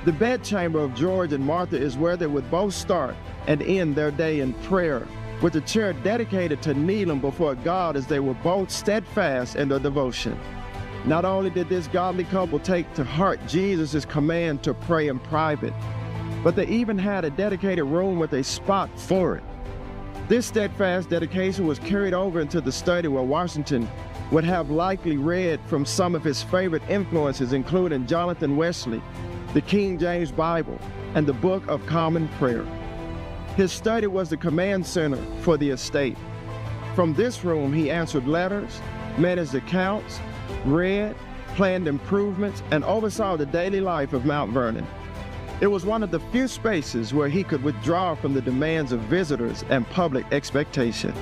The bedchamber of George and Martha is where they would both start and end their day in prayer, with a chair dedicated to kneeling before God as they were both steadfast in their devotion. Not only did this godly couple take to heart Jesus' command to pray in private, but they even had a dedicated room with a spot for it. This steadfast dedication was carried over into the study where Washington would have likely read from some of his favorite influences, including Jonathan Wesley, the King James Bible, and the Book of Common Prayer. His study was the command center for the estate. From this room, he answered letters, managed accounts, read, planned improvements, and oversaw the daily life of Mount Vernon. It was one of the few spaces where he could withdraw from the demands of visitors and public expectation.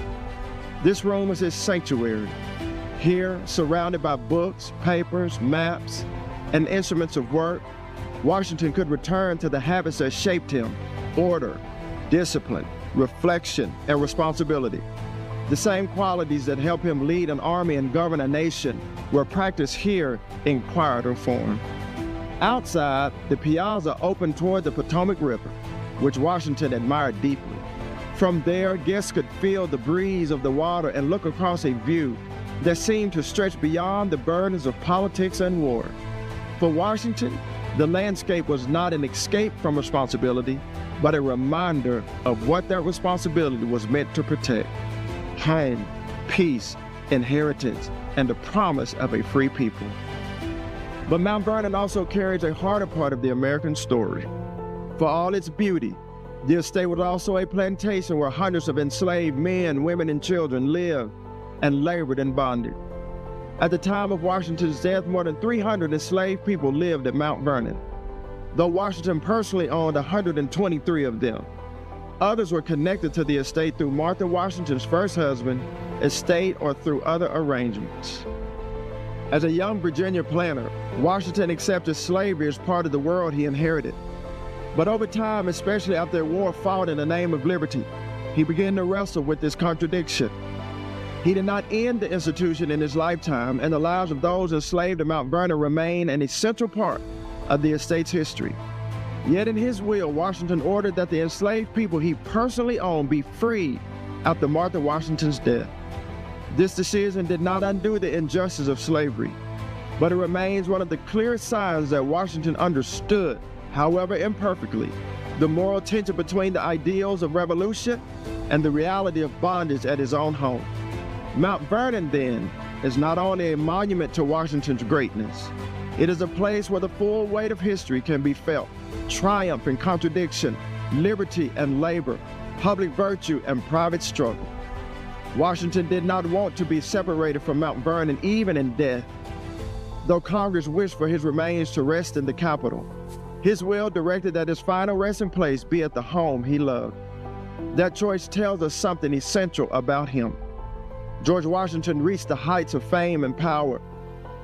This room was his sanctuary. Here, surrounded by books, papers, maps, and instruments of work, Washington could return to the habits that shaped him: order, discipline, reflection, and responsibility. The same qualities that help him lead an army and govern a nation were practiced here in quieter form. Outside, the piazza opened toward the Potomac River, which Washington admired deeply. From there, guests could feel the breeze of the water and look across a view that seemed to stretch beyond the burdens of politics and war. For Washington, the landscape was not an escape from responsibility, but a reminder of what that responsibility was meant to protect: home, peace, inheritance, and the promise of a free people. But Mount Vernon also carries a harder part of the American story. For all its beauty, the estate was also a plantation where hundreds of enslaved men, women, and children lived and labored in bondage. At the time of Washington's death, more than 300 enslaved people lived at Mount Vernon. though Washington personally owned 123 of them. Others were connected to the estate through Martha Washington's first husband, estate, or through other arrangements. As a young Virginia planter, Washington accepted slavery as part of the world he inherited. But over time, especially after a war fought in the name of liberty, he began to wrestle with this contradiction. He did not end the institution in his lifetime, and the lives of those enslaved at Mount Vernon remain an essential part of the estate's history. Yet in his will, Washington ordered that the enslaved people he personally owned be freed after Martha Washington's death. This decision did not undo the injustice of slavery, but it remains one of the clearest signs that Washington understood, however imperfectly, the moral tension between the ideals of revolution and the reality of bondage at his own home. Mount Vernon, then, is not only a monument to Washington's greatness, it is a place where the full weight of history can be felt: triumph and contradiction, liberty and labor, public virtue and private struggle. Washington did not want to be separated from Mount Vernon even in death. Though Congress wished for his remains to rest in the Capitol, his will directed that his final resting place be at the home he loved. That choice tells us something essential about him. George Washington reached the heights of fame and power,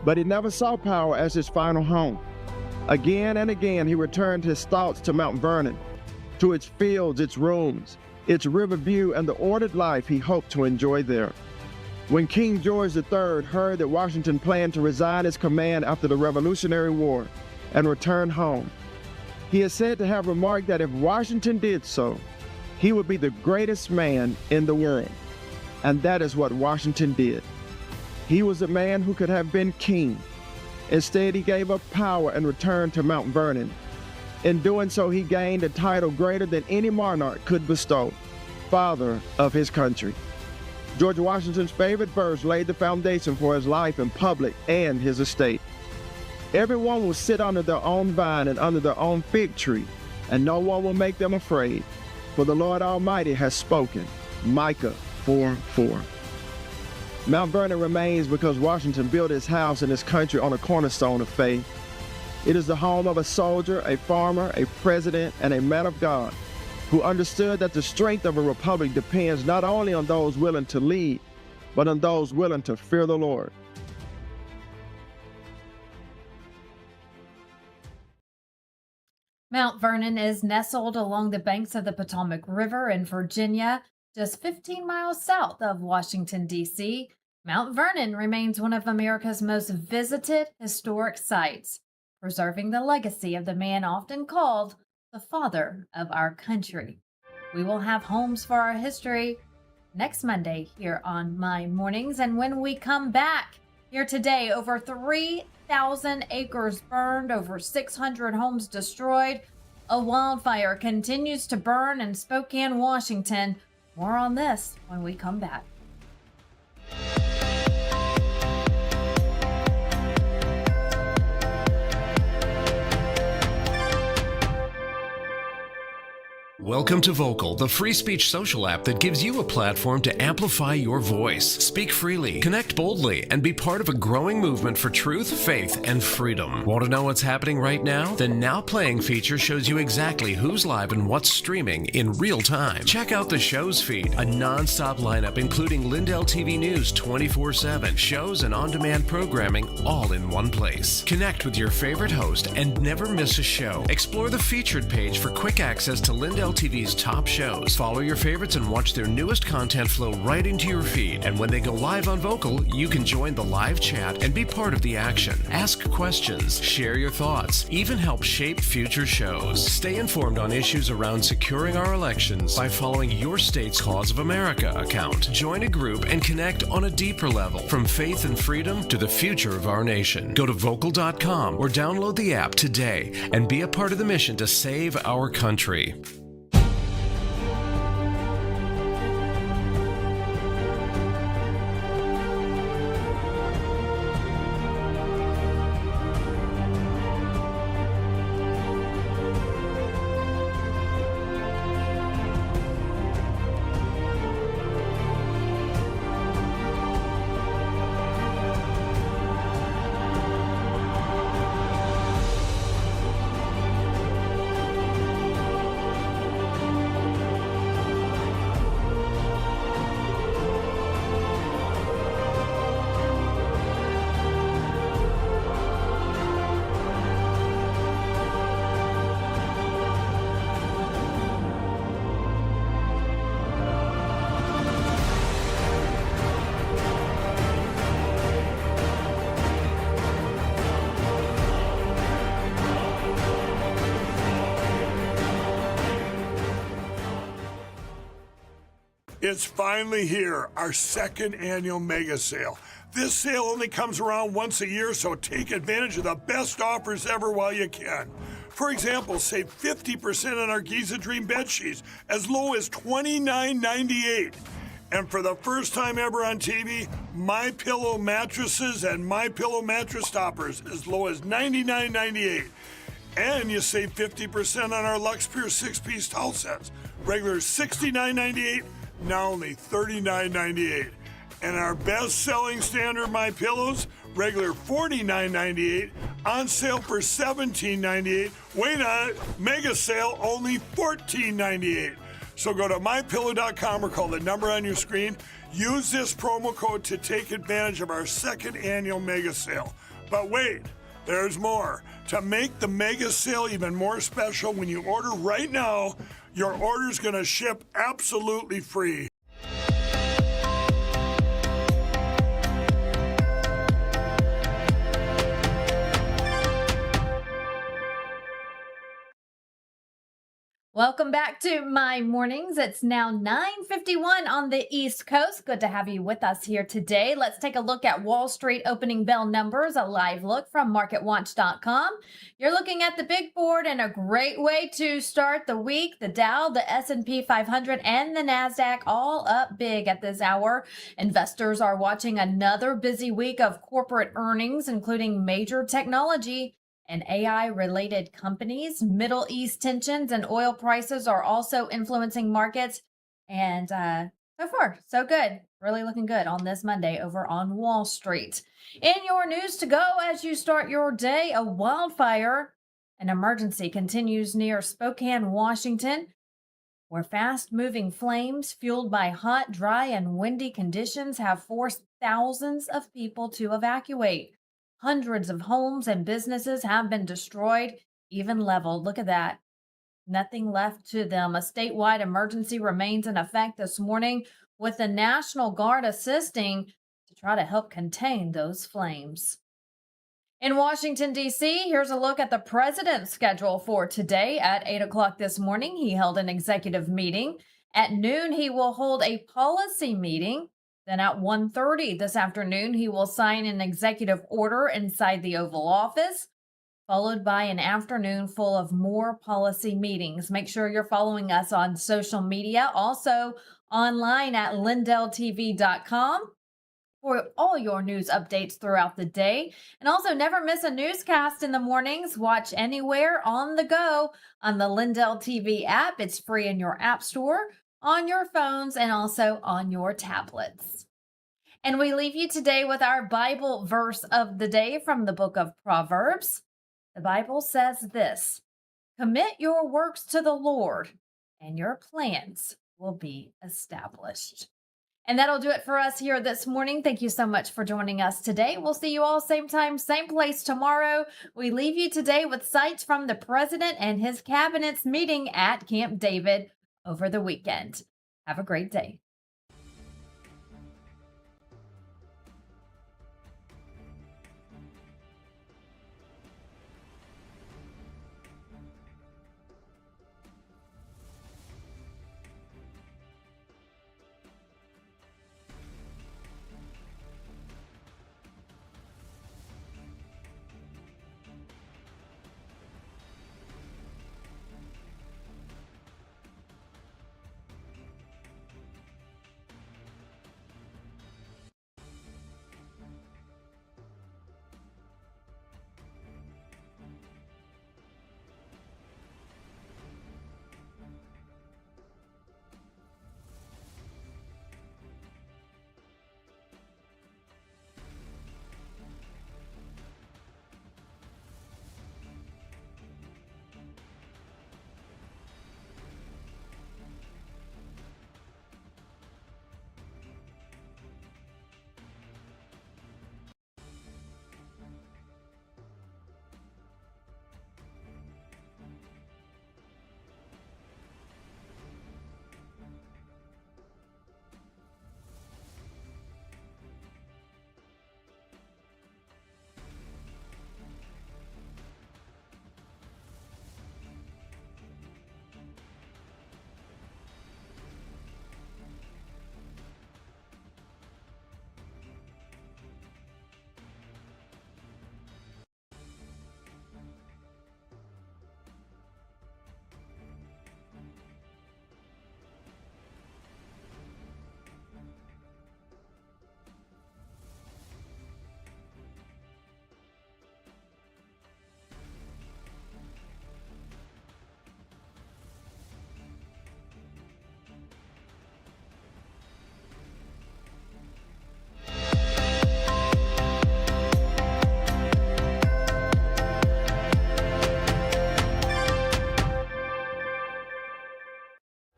but he never saw power as his final home. Again and again, he returned his thoughts to Mount Vernon, to its fields, its rooms, its river view, and the ordered life he hoped to enjoy there. When King George III heard that Washington planned to resign his command after the Revolutionary War and return home, he is said to have remarked that if Washington did so, he would be the greatest man in the world. And that is what Washington did. He was a man who could have been king. Instead, he gave up power and returned to Mount Vernon. In doing so, he gained a title greater than any monarch could bestow: Father of his country. George Washington's favorite verse laid the foundation for his life in public and his estate. Everyone will sit under their own vine and under their own fig tree, and no one will make them afraid, for the Lord Almighty has spoken. Micah 4:4. Mount Vernon remains because Washington built his house and his country on a cornerstone of faith. It is the home of a soldier, a farmer, a president, and a man of God who understood that the strength of a republic depends not only on those willing to lead, but on those willing to fear the Lord. Mount Vernon is nestled along the banks of the Potomac River in Virginia, just 15 miles south of Washington, D.C. Mount Vernon remains one of America's most visited historic sites, preserving the legacy of the man often called the father of our country. We will have Homes for Our History next Monday here on My Mornings. And when we come back here today, over 3,000 acres burned, over 600 homes destroyed. A wildfire continues to burn in Spokane, Washington. More on this when we come back. Welcome to Vocal, the free speech social app that gives you a platform to amplify your voice, speak freely, connect boldly, and be part of a growing movement for truth, faith, and freedom. Want to know what's happening right now? The Now Playing feature shows you exactly who's live and what's streaming in real time. Check out the show's feed, a non-stop lineup including LINDELLTV News 24/7, shows and on-demand programming all in one place. Connect with your favorite host and never miss a show. Explore the featured page for quick access to LINDELLTV's top shows. Follow your favorites and watch their newest content flow right into your feed. And when they go live on Vocal, you can join the live chat and be part of the action. Ask questions, share your thoughts, even help shape future shows. Stay informed on issues around securing our elections by following your state's Cause of America account. Join a group and connect on a deeper level, from faith and freedom to the future of our nation. Go to vocal.com or download the app today and be a part of the mission to save our country. It's finally here, our second annual mega sale. This sale only comes around once a year, so take advantage of the best offers ever while you can. For example, save 50% on our Giza Dream bed sheets, as low as $29.98. And for the first time ever on TV, My Pillow mattresses and My Pillow mattress toppers, as low as $99.98. And you save 50% on our Lux Pure 6-piece towel sets. Regular $69.98, now only $39.98. And our best-selling standard My Pillows, regular $49.98, on sale for $17.98. Wait on it, mega sale, only $14.98. So go to mypillow.com or call the number on your screen. Use this promo code to take advantage of our second annual mega sale. But wait, there's more. To make the mega sale even more special, when you order right now, your order's going to ship absolutely free. Welcome back to My Mornings. It's now 9:51 on the East Coast. Good to have you with us here today. Let's take a look at Wall Street opening bell numbers, a live look from MarketWatch.com. You're looking at the big board and a great way to start the week. The Dow, the S&P 500, and the NASDAQ all up big at this hour. Investors are watching another busy week of corporate earnings, including major technology and AI-related companies. Middle East tensions and oil prices are also influencing markets. And so far, so good. Really looking good on this Monday over on Wall Street. In your news to go as you start your day, a wildfire. An emergency continues near Spokane, Washington, where fast-moving flames fueled by hot, dry, and windy conditions have forced thousands of people to evacuate. Hundreds of homes and businesses have been destroyed, even leveled. Look at that. Nothing left to them. A statewide emergency remains in effect this morning, with the National Guard assisting to try to help contain those flames. In Washington, D.C., here's a look at the president's schedule for today. At 8 o'clock this morning, he held an executive meeting. At noon, he will hold a policy meeting. Then at 1:30 this afternoon, he will sign an executive order inside the Oval Office, followed by an afternoon full of more policy meetings. Make sure you're following us on social media, also online at LINDELLTV.com for all your news updates throughout the day. And also never miss a newscast in the mornings. Watch anywhere on the go on the Lindell TV app. It's free in your app store, on your phones, and also on your tablets. And we leave you today with our Bible verse of the day from the book of Proverbs. The Bible says this: commit your works to the Lord, and your plans will be established. And that'll do it for us here this morning. Thank you so much for joining us today. We'll see you all same time, same place tomorrow. We leave you today with sights from the president and his cabinet's meeting at Camp David over the weekend. Have a great day.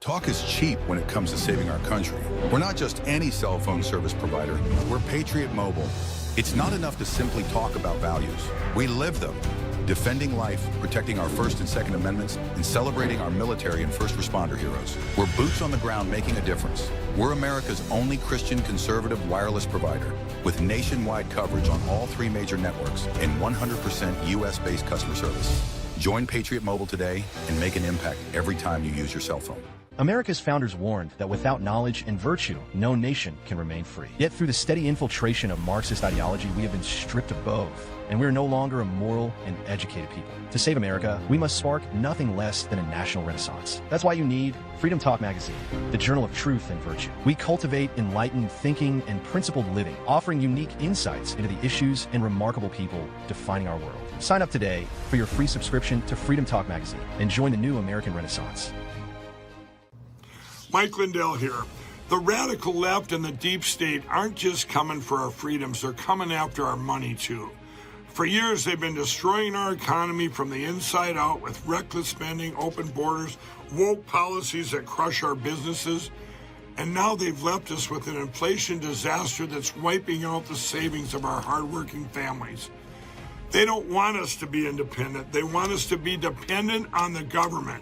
Talk is cheap when it comes to saving our country. We're not just any cell phone service provider. We're Patriot Mobile. It's not enough to simply talk about values. We live them. Defending life, protecting our First and Second Amendments, and celebrating our military and first responder heroes. We're boots on the ground making a difference. We're America's only Christian conservative wireless provider with nationwide coverage on all 3 major networks and 100% U.S.-based customer service. Join Patriot Mobile today and make an impact every time you use your cell phone. America's founders warned that without knowledge and virtue, no nation can remain free. Yet through the steady infiltration of Marxist ideology, we have been stripped of both, and we are no longer a moral and educated people. To save America, we must spark nothing less than a national renaissance. That's why you need Freedom Talk Magazine, the journal of truth and virtue. We cultivate enlightened thinking and principled living, offering unique insights into the issues and remarkable people defining our world. Sign up today for your free subscription to Freedom Talk Magazine and join the new American Renaissance. Mike Lindell here. The radical left and the deep state aren't just coming for our freedoms, they're coming after our money too. For years, they've been destroying our economy from the inside out with reckless spending, open borders, woke policies that crush our businesses, and now they've left us with an inflation disaster that's wiping out the savings of our hardworking families. They don't want us to be independent. They want us to be dependent on the government.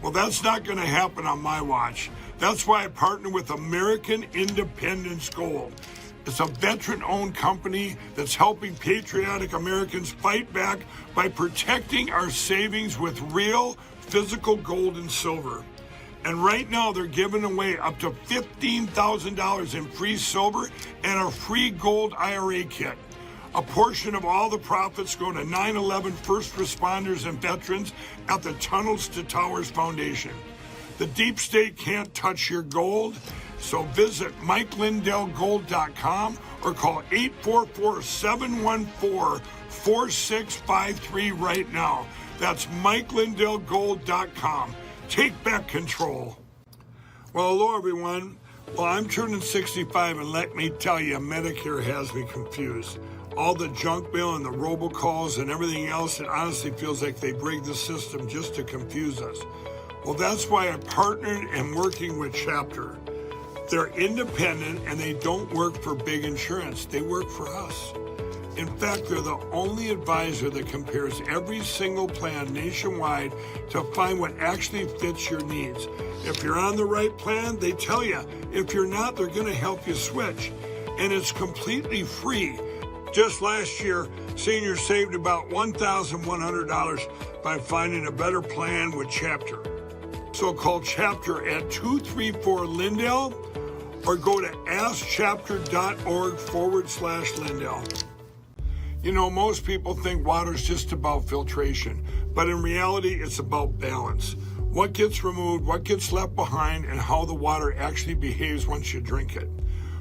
Well, that's not going to happen on my watch. That's why I partner with American Independence Gold. It's a veteran-owned company that's helping patriotic Americans fight back by protecting our savings with real physical gold and silver. And right now, they're giving away up to $15,000 in free silver and a free gold IRA kit. A portion of all the profits go to 9/11 first responders and veterans at the Tunnels to Towers Foundation. The deep state can't touch your gold, so visit MikeLindellGold.com or call 844-714-4653 right now. That's MikeLindellGold.com. Take back control. Well, hello, everyone. Well, I'm turning 65, and let me tell you, Medicare has me confused. All the junk mail and the robocalls and everything else, it honestly feels like they rigged the system just to confuse us. Well, that's why I partnered and working with Chapter. They're independent and they don't work for big insurance. They work for us. In fact, they're the only advisor that compares every single plan nationwide to find what actually fits your needs. If you're on the right plan, they tell you. If you're not, they're going to help you switch. And it's completely free. Just last year, seniors saved about $1,100 by finding a better plan with Chapter. So call Chapter at 234-LINDELL or go to askchapter.org/Lindell. You know, most people think water's just about filtration, but in reality, it's about balance. What gets removed, what gets left behind, and how the water actually behaves once you drink it.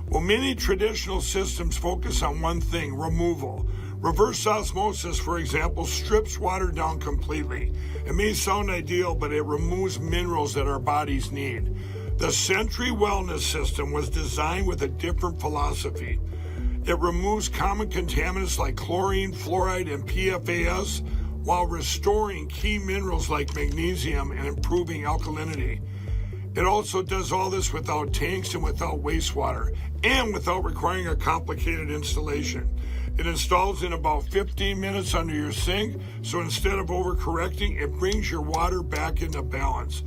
Well, many traditional systems focus on one thing, removal. Reverse osmosis, for example, strips water down completely. It may sound ideal, but it removes minerals that our bodies need. The Century Wellness System was designed with a different philosophy. It removes common contaminants like chlorine, fluoride, and PFAS while restoring key minerals like magnesium and improving alkalinity. It also does all this without tanks and without wastewater, and without requiring a complicated installation. It installs in about 15 minutes under your sink, so instead of overcorrecting, it brings your water back into balance.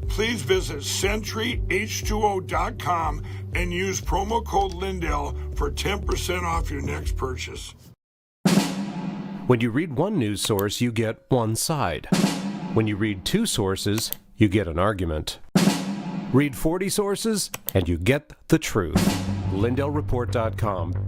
Please visit CenturyH2O.com and use promo code Lindell for 10% off your next purchase. When you read one news source, you get one side. When you read two sources, you get an argument. Read 40 sources, and you get the truth. LindellReport.com.